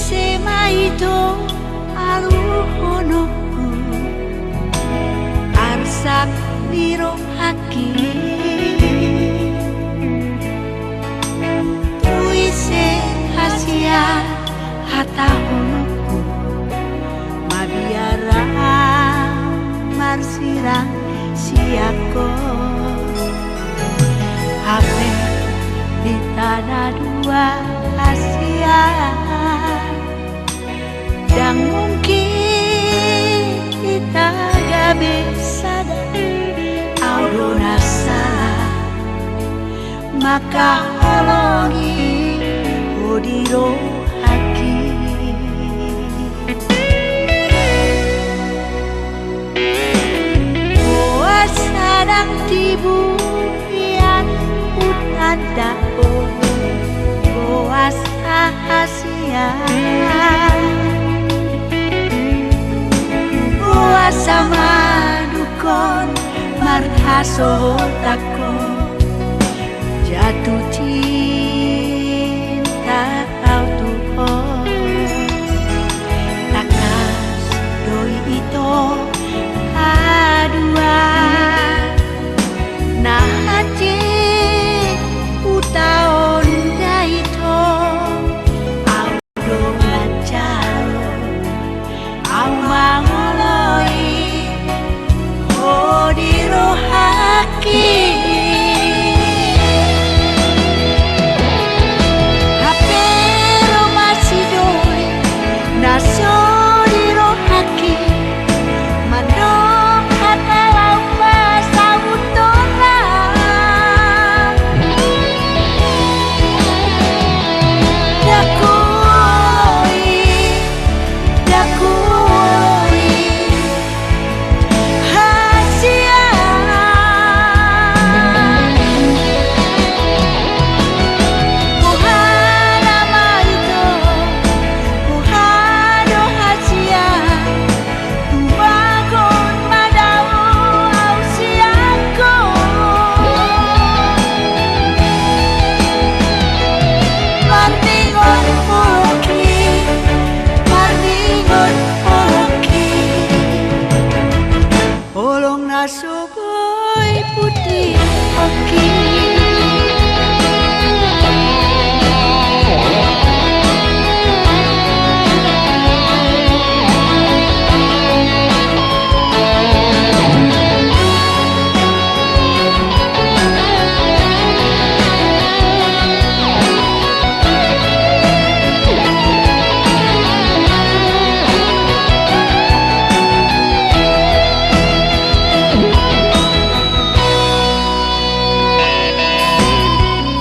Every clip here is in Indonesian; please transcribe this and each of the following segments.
Semaido aluhonoku arsak biro haki tuise hasia hata honoku mabiara marsirang siako hape di tanah dua Asia dan mungkin kita gak bisa aurora salah maka holongi odiro haki Boas sadang tibu yang hutan dao Boas Asia sama dukon marhaso takon jatuh cinta kau tuhon takas doi itu adua nah hati utaon daito audo ngacalo au mangoloi odiro haki hapero masih doi naso diro haki mano hatalau pasautola dakui hasia muhana maito muhado hasia tubagon madau ausiako martingon hoki martingon hoki olong naso boy putih hoki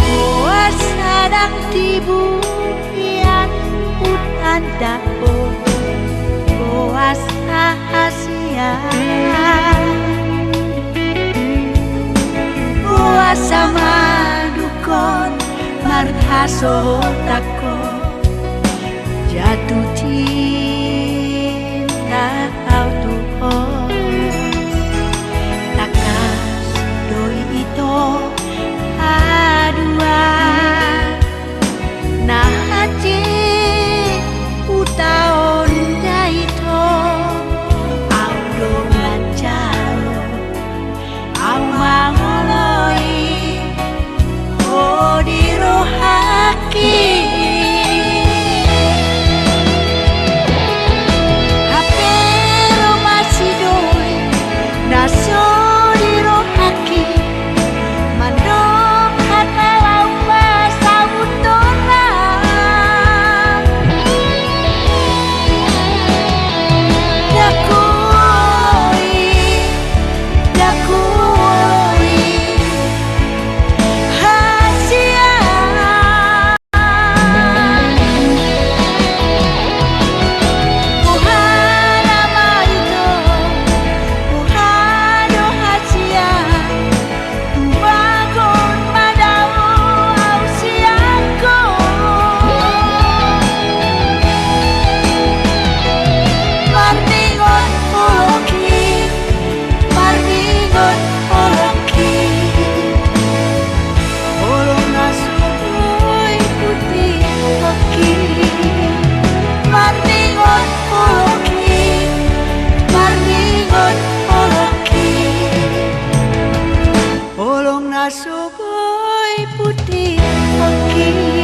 Boas sadang tibu yang hutan dao Boas Asia Boas sama dukon marhaso takon jatuh cinta kau tuhon takas doi itu adua nah hati utaon daito audo ngacalo au mangoloi odiro haki Kini